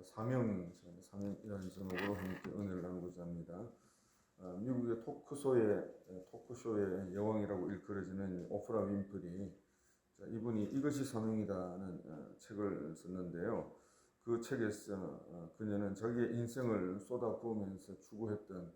사명이라는 제목으로 함께 은혜를 나누고자 합니다. 미국의 토크쇼의 여왕이라고 일컬어지는 오프라 윈프리, 이분이 이것이 사명이다는 책을 썼는데요. 그 책에서 그녀는 자기의 인생을 쏟아부으면서 추구했던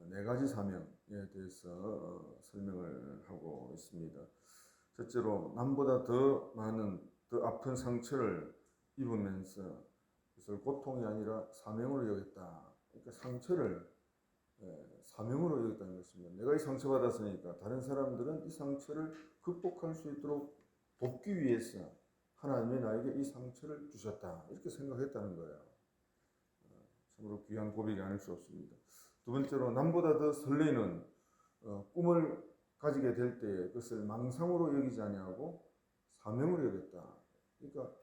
네 가지 사명에 대해서 설명을 하고 있습니다. 첫째로 남보다 더 많은 더 아픈 상처를 입으면서 그것을 고통이 아니라 사명으로 여겼다. 그러니까 상처를 사명으로 여겼다는 것입니다. 내가 이 상처받았으니까 다른 사람들은 이 상처를 극복할 수 있도록 돕기 위해서 하나님이 나에게 이 상처를 주셨다. 이렇게 생각했다는 거예요. 참으로 귀한 고백이 아닐 수 없습니다. 두 번째로 남보다 더 설레이는 꿈을 가지게 될 때에 그것을 망상으로 여기지 아니하고 사명으로 여겼다. 그러니까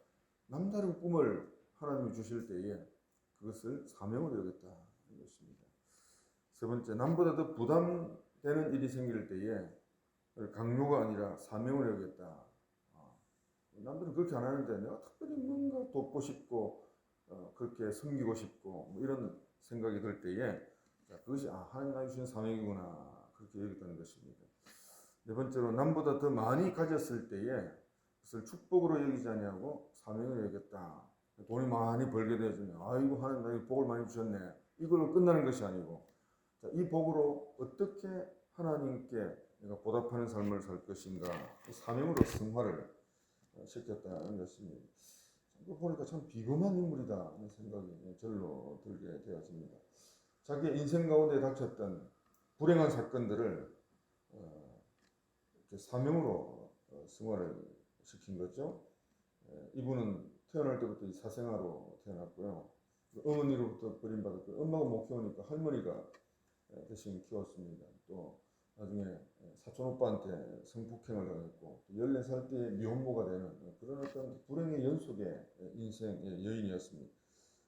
남다른 꿈을 하나님이 주실 때에 그것을 사명으로 여겼다는 것입니다. 세 번째, 남보다 더 부담되는 일이 생길 때에 강요가 아니라 사명으로 여겼다. 남들은 그렇게 안 하는데 내가 특별히 뭔가 돕고 싶고 그렇게 섬기고 싶고 뭐 이런 생각이 들 때에 그것이 하나님 주신 사명이구나 그렇게 여겼다는 것입니다. 네 번째로, 남보다 더 많이 가졌을 때에 그것을 축복으로 여기지 아니하고 사명으로 여겼다. 돈이 많이 벌게 되어지면 아이고 하나님 나에게 복을 많이 주셨네, 이걸로 끝나는 것이 아니고 이 복으로 어떻게 하나님께 내가 보답하는 삶을 살 것인가, 사명으로 승화를 시켰다는 것입니다. 보니까 참 비범한 인물이다 하는 생각이 절로 들게 되었습니다. 자기의 인생 가운데 닥쳤던 불행한 사건들을 사명으로 승화를 시킨 거죠. 이분은 태어날 때부터 사생아로 태어났고요. 어머니로부터 버림받았고 엄마가 못 키우니까 할머니가 대신 키웠습니다. 또 나중에 사촌 오빠한테 성폭행을 당했고 14살 때 미혼모가 되는 그런 어떤 불행의 연속의 인생의 여인이었습니다.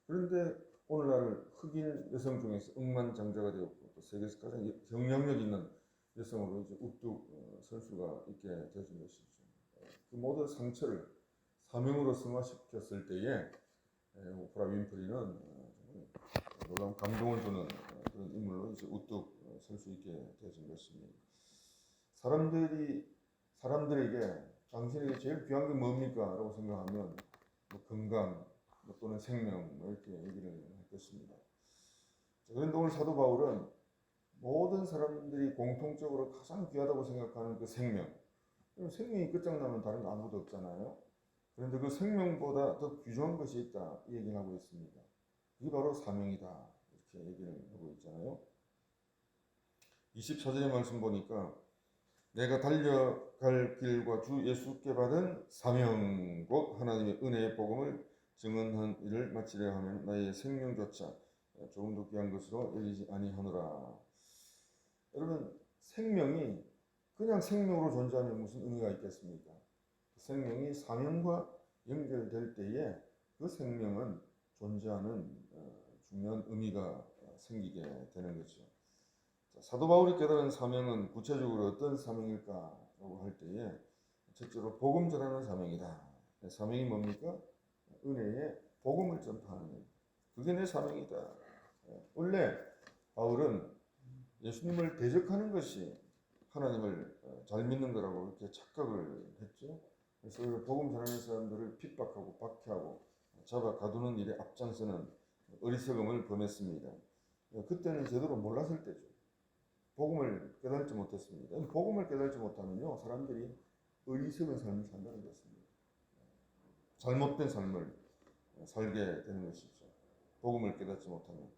그런데 오늘날 흑인 여성 중에서 억만장자가 되었고 또 세계에서 가장 영향력 있는 여성으로 이제 우뚝 설 수가 있게 되어진 것이죠. 그 모든 상처를 사명으로 승화시켰을 때에 오프라 윈프리는 놀라운 감동을 주는 그런 인물로 이제 우뚝 설 수 있게 되어진 것입니다. 사람들에게 당신에게 제일 귀한 게 뭡니까? 라고 생각하면 뭐 건강 또는 생명 이렇게 얘기를 할 것입니다. 그런데 오늘 사도 바울은 모든 사람들이 공통적으로 가장 귀하다고 생각하는 그 생명이 끝장나면 다른 거 아무것도 없잖아요. 그런데 그 생명보다 더 귀중한 것이 있다, 이 얘기를 하고 있습니다. 이게 바로 사명이다, 이렇게 얘기를 하고 있잖아요. 24절의 말씀 보니까 내가 달려갈 길과 주 예수께 받은 사명 곧 하나님의 은혜의 복음을 증언한 일을 마치려 하면 나의 생명조차 조금 더 귀한 것으로 여기지 아니하노라. 여러분, 생명이 그냥 생명으로 존재하면 무슨 의미가 있겠습니까? 생명이 사명과 연결될 때에 그 생명은 존재하는 중요한 의미가 생기게 되는 거죠. 사도 바울이 깨달은 사명은 구체적으로 어떤 사명일까라고 할 때에 첫째로 복음 전하는 사명이다. 사명이 뭡니까? 은혜의 복음을 전파하는 것. 그게 내 사명이다. 원래 바울은 예수님을 대적하는 것이 하나님을 잘 믿는 거라고 이렇게 착각을 했죠. 그래서 복음 전하는 사람들을 핍박하고 박해하고 잡아 가두는 일에 앞장서는 어리석음을 범했습니다. 그때는 제대로 몰랐을 때죠. 복음을 깨달지 못했습니다. 복음을 깨달지 못하면요, 사람들이 어리석은 삶을 산다는 것입니다. 잘못된 삶을 살게 되는 것이죠. 복음을 깨닫지 못하면.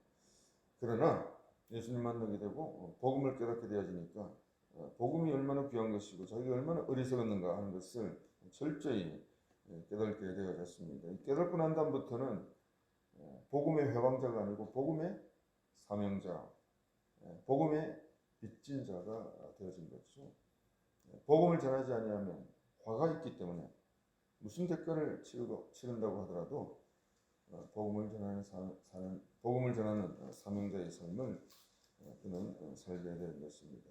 그러나 예수님 만나게 되고 복음을 깨닫게 되어지니까 복음이 얼마나 귀한 것이고 자기가 얼마나 어리석었는가 하는 것을 철저히 깨닫게 되어졌습니다. 깨닫고 난 다음부터는 복음의 회방자가 아니고 복음의 사명자, 복음의 빚진 자가 되어진 거죠. 복음을 전하지 아니하면 화가 있기 때문에 무슨 대가를 치른다고 하더라도 복음을 전하는 사명자의 삶을 그는 살게 된 것입니다.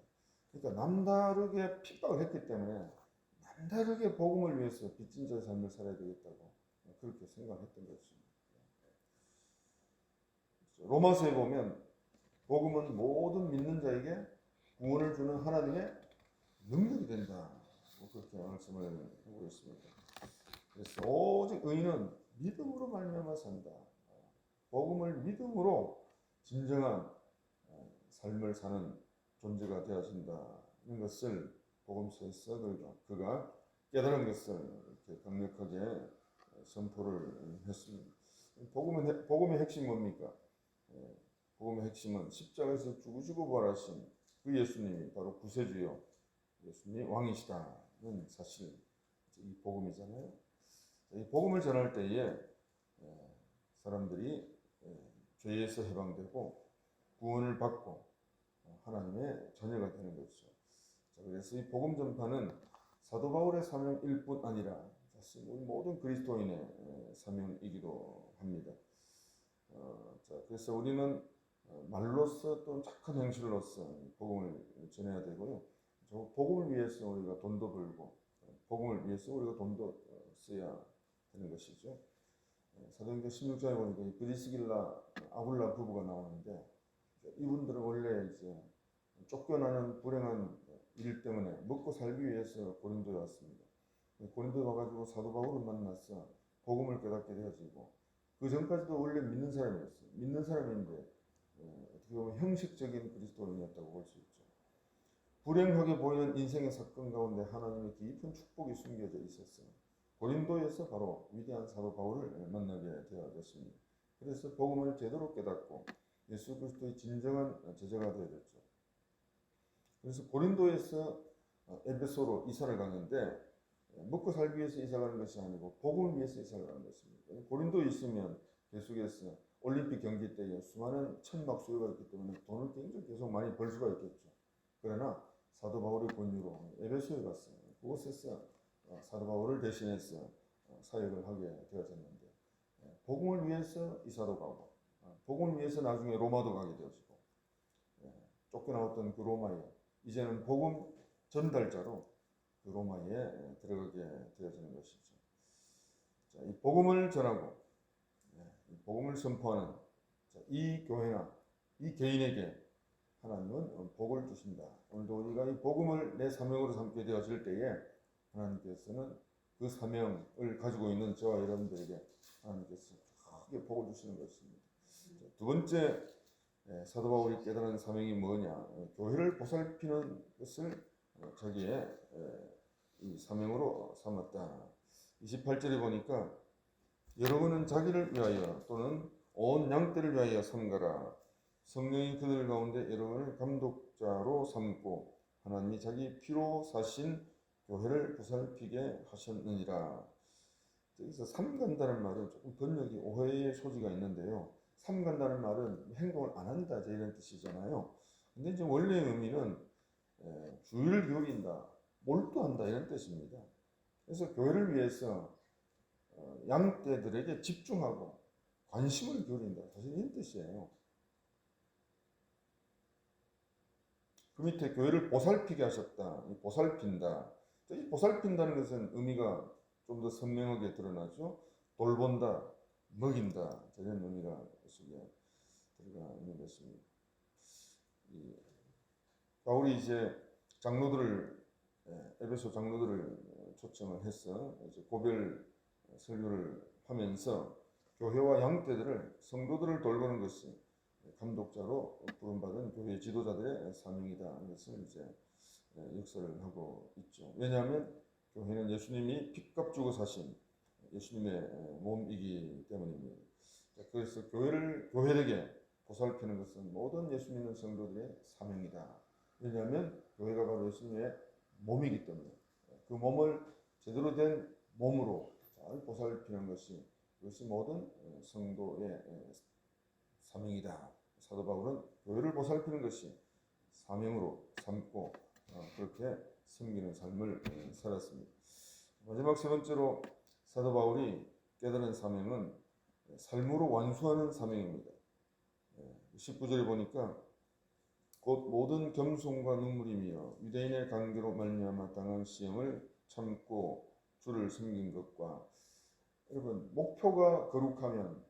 그러니까 남다르게 핍박을 했기 때문에 남다르게 복음을 위해서 빚진 자의 삶을 살아야 되겠다고 그렇게 생각했던 것입니다. 로마서에 보면 복음은 모든 믿는 자에게 구원을 주는 하나님의 능력이 된다. 그렇게 말씀을 하고 있습니다. 그래서 오직 의인은 믿음으로 말미암아 산다. 복음을 믿음으로 진정한 삶을 사는 존재가 되어진다는 것을 복음서에서 그가 깨달은 것을 이렇게 강력하게 선포를 했습니다. 복음의 핵심이 뭡니까? 복음의 핵심은 십자가에서 죽으시고 부활하신 그 예수님이 바로 구세주요, 예수님이 왕이시다는 사실, 이 복음이잖아요. 이 복음을 전할 때에 사람들이 죄에서 해방되고 구원을 받고 하나님의 자녀가 되는 것이죠. 그래서 이 복음 전파는 사도 바울의 사명일 뿐 아니라 사실 우리 모든 그리스도인의 사명이기도 합니다. 그래서 우리는 말로써 또는 착한 행실로서 복음을 전해야 되고요. 복음을 위해서 우리가 돈도 벌고 복음을 위해서 우리가 돈도 써야 되는 것이죠. 사도행전 16장에 보니까 이 브리스길라 아굴라 부부가 나오는데 이분들은 원래 이제 쫓겨나는 불행한 일 때문에 먹고 살기 위해서 고린도에 왔습니다. 고린도에 와가지고 사도 바울을 만나서 복음을 깨닫게 되어지고 그 전까지도 원래 믿는 사람이었어요. 믿는 사람인데 어떻게 보면 형식적인 그리스도인이었다고 볼 수 있죠. 불행하게 보이는 인생의 사건 가운데 하나님의 깊은 축복이 숨겨져 있었어요. 고린도에서 바로 위대한 사도 바울을 만나게 되었습니다. 그래서 복음을 제대로 깨닫고 예수 그리스도의 진정한 제자가 되어졌죠. 그래서 고린도에서 에베소로 이사를 가는데 먹고 살기 위해서 이사 가는 것이 아니고 복음을 위해서 이사를 가는 것입니다. 고린도에 있으면 계속해서 올림픽 경기 때에 수많은 천막 수요가 있기 때문에 돈을 굉장히 계속 많이 벌 수가 있겠죠. 그러나 사도 바울의 권유로 에베소에 갔어요. 그곳에서 사도 바울을 대신해서 사역을 하게 되어졌는데 복음을 위해서 이사도 가고 복음을 위해서 나중에 로마도 가게 되어지고 쫓겨나왔던 그 로마에 이제는 복음 전달자로 그 로마에 들어가게 되어지는 것이죠. 이 복음을 전하고 이 복음을 선포하는 이 교회나 이 개인에게 하나님은 복을 주신다. 오늘도 우리가 이 복음을 내 사명으로 삼게 되어질 때에 하나님께서는 그 사명을 가지고 있는 저와 여러분들에게 하나님께서 크게 복을 주시는 것입니다. 두 번째 사도 바울이 깨달은 사명이 뭐냐? 교회를 보살피는 것을 자기의 이 사명으로 삼았다. 28절에 보니까 여러분은 자기를 위하여 또는 온 양떼를 위하여 삼가라. 성령이 그들 가운데 여러분을 감독자로 삼고 하나님이 자기 피로 사신 교회를 보살피게 하셨느니라. 여기서 삼간다는 말은 조금 번역이 오해의 소지가 있는데요. 삼간다는 말은 행동을 안 한다 이런 뜻이잖아요. 근데 이제 원래의 의미는 주의를 기울인다, 몰두한다 이런 뜻입니다. 그래서 교회를 위해서 양떼들에게 집중하고 관심을 기울인다. 사실 이런 뜻이에요. 그 밑에 교회를 보살피게 하셨다. 이 보살핀다. 이 보살핀다는 것은 의미가 좀 더 선명하게 드러나죠. 돌본다, 먹인다. 이런 의미가 속에 들어가 있는 것입니다. 바울이 이제 장로들을 에베소 장로들을 초청을 해서 이제 고별 설교를 하면서 교회와 양떼들을 성도들을 돌보는 것이 감독자로 부름받은 교회 지도자들의 사명이다. 이것을 이제 역설을 하고 있죠. 왜냐하면 교회는 예수님이 핏값 주고 사신 예수님의 몸이기 때문입니다. 그래서 교회에게 보살피는 것은 모든 예수 믿는 성도들의 사명이다. 왜냐하면 교회가 바로 예수님의 몸이기 때문에 그 몸을 제대로 된 몸으로 잘 보살피는 것이 그것이 모든 성도의 사명이다. 사도 바울은 교회를 보살피는 것이 사명으로 삼고 그렇게 섬기는 삶을 살았습니다. 마지막 세 번째로 사도 바울이 깨달은 사명은 삶으로 완수하는 사명입니다. 19절에 보니까 곧 모든 겸손과 눈물이며 유대인의 관계로 말미암아 당한 시험을 참고 주를 섬긴 것과 여러분 목표가 거룩하면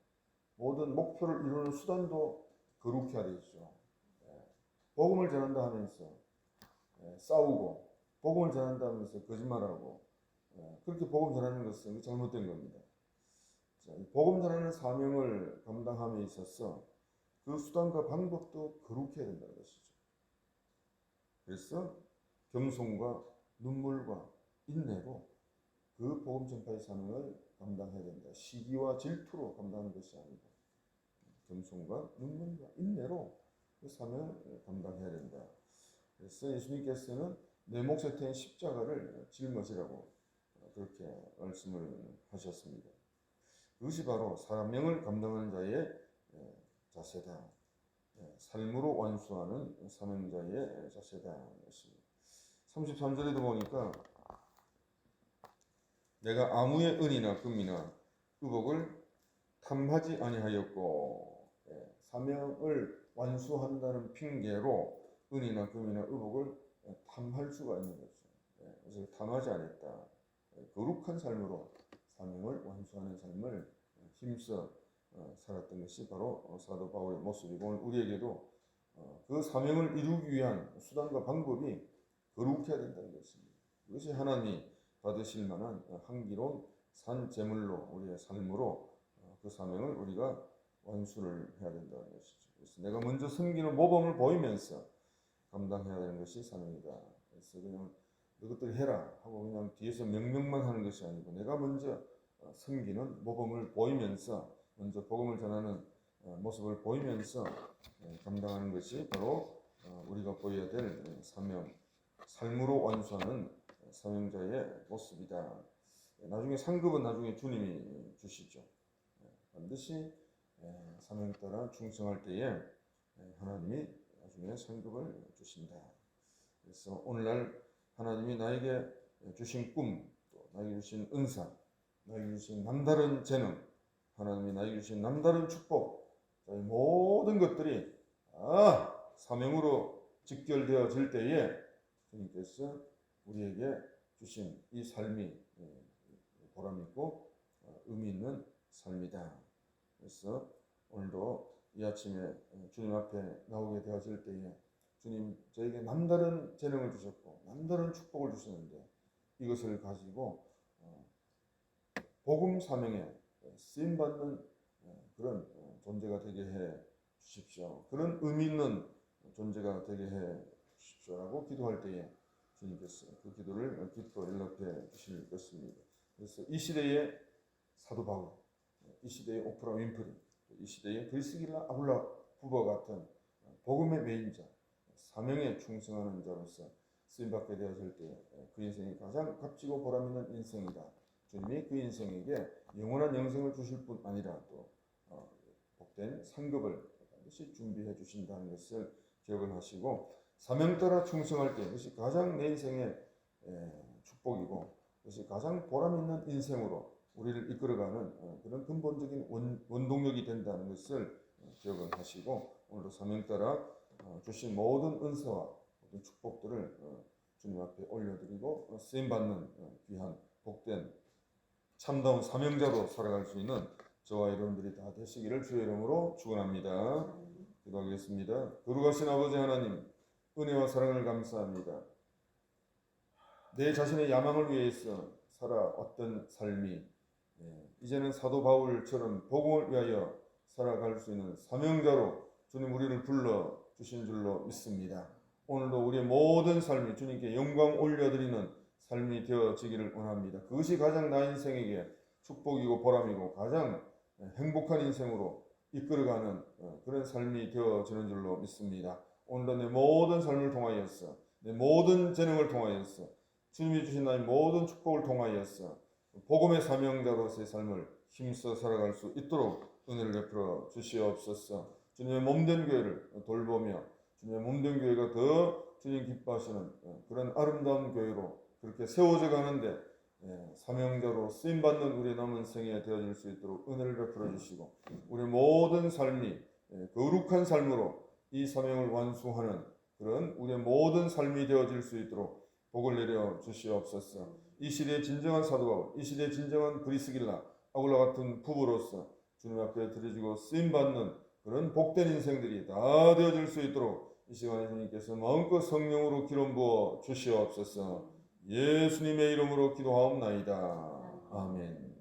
모든 목표를 이루는 수단도 거룩해야 되죠. 복음을 전한다 하면서 싸우고, 복음을 전한다 하면서 거짓말하고, 그렇게 복음 전하는 것은 잘못된 겁니다. 자, 복음 전하는 사명을 감당함에 있어서 그 수단과 방법도 거룩해야 된다는 것이죠. 그래서 겸손과 눈물과 인내로 그 복음 전파의 사명을 감당해야 된다. 시기와 질투로 감당하는 것이 아니고 겸손과 눈물과 인내로 그 사명을 감당해야 된다. 그래서 예수님께서는 내 몫에 태인 십자가를 짊어지라고 그렇게 말씀을 하셨습니다. 그것이 바로 사명을 감당하는 자의 자세다. 삶으로 완수하는 사명자의 자세다. 33절에도 보니까 내가 아무의 은이나 금이나 의복을 탐하지 아니하였고, 사명을 완수한다는 핑계로 은이나 금이나 의복을 탐할 수가 있는 거죠. 그래서 탐하지 않았다. 거룩한 삶으로 사명을 완수하는 삶을 힘써 살았던 것이 바로 사도 바울의 모습이고, 오늘 우리에게도 그 사명을 이루기 위한 수단과 방법이 거룩해야 된다는 것입니다. 그것이 하나님이 받으실 만한 향기로운 산 제물로 우리의 삶으로 그 사명을 우리가 완수를 해야 된다는 것이죠. 그래서 내가 먼저 섬기는 모범을 보이면서 감당해야 되는 것이 사명이다. 그래서 그냥 너희들 해라 하고 그냥 뒤에서 명령만 하는 것이 아니고 내가 먼저 섬기는 모범을 보이면서 먼저 복음을 전하는 모습을 보이면서 감당하는 것이 바로 우리가 보여야 될 사명, 삶으로 완수하는 사명자의 모습이다. 나중에 상급은 나중에 주님이 주시죠. 반드시 사명 따라 충성할 때에 하나님이 나중에 상급을 주신다. 그래서 오늘날 하나님이 나에게 주신 꿈, 또 나에게 주신 은사, 나에게 주신 남다른 재능, 하나님이 나에게 주신 남다른 축복, 모든 것들이 사명으로 직결되어질 때에 주님께서 우리에게 주신 이 삶이 보람있고 의미 있는 삶이다. 그래서 오늘도 이 아침에 주님 앞에 나오게 되어질 때에 주님 저에게 남다른 재능을 주셨고 남다른 축복을 주셨는데 이것을 가지고 복음 사명에 쓰임받는 그런 존재가 되게 해 주십시오. 그런 의미 있는 존재가 되게 해 주십시오라고 기도할 때에 주님께서 그 기도를 기뻐 연락해 주실 것입니다. 그래서 이 시대의 사도 바울, 이 시대의 오프라 윈프리, 이 시대의 브리스길라 아굴라 후보와 같은 복음의 메인자, 사명에 충성하는 자로서 쓰임받게 되어질 때 그 인생이 가장 값지고 보람있는 인생이다. 주님이 그 인생에게 영원한 영생을 주실 뿐 아니라 또 복된 상급을 반드시 준비해 주신다는 것을 기억을 하시고 사명 따라 충성할 때 그것이 가장 내 인생의 축복이고 그것이 가장 보람있는 인생으로 우리를 이끌어가는 그런 근본적인 원동력이 된다는 것을 기억을 하시고 오늘도 사명 따라 주신 모든 은사와 모든 축복들을 주님 앞에 올려드리고 쓰임받는 귀한 복된 참다운 사명자로 살아갈 수 있는 저와 여러분들이 다 되시기를 주의 이름으로 축원합니다. 기도하겠습니다. 거룩하신 아버지 하나님, 은혜와 사랑을 감사합니다. 내 자신의 야망을 위해서 살아왔던 삶이 이제는 사도 바울처럼 복음을 위하여 살아갈 수 있는 사명자로 주님 우리를 불러 주신 줄로 믿습니다. 오늘도 우리의 모든 삶이 주님께 영광 올려드리는 삶이 되어지기를 원합니다. 그것이 가장 나 인생에게 축복이고 보람이고 가장 행복한 인생으로 이끌어가는 그런 삶이 되어지는 줄로 믿습니다. 오늘도 내 모든 삶을 통하여서 내 모든 재능을 통하여서 주님이 주신 나의 모든 축복을 통하여서 복음의 사명자로서의 삶을 힘써 살아갈 수 있도록 은혜를 베풀어 주시옵소서. 주님의 몸된 교회를 돌보며 주님의 몸된 교회가 더 주님 기뻐하시는 그런 아름다운 교회로 그렇게 세워져 가는데 사명자로 쓰임받는 우리의 남은 생에 되어질 수 있도록 은혜를 베풀어 주시고 우리의 모든 삶이 거룩한 삶으로 이 사명을 완수하는 그런 우리의 모든 삶이 되어질 수 있도록 복을 내려 주시옵소서. 이 시대의 진정한 사도 바울, 이 시대의 진정한 브리스길라 아굴라 같은 부부로서 주님 앞에 드려지고 쓰임받는 그런 복된 인생들이 다 되어질 수 있도록 이 시간에 주님께서 마음껏 성령으로 기름 부어 주시옵소서. 예수님의 이름으로 기도하옵나이다. 아멘.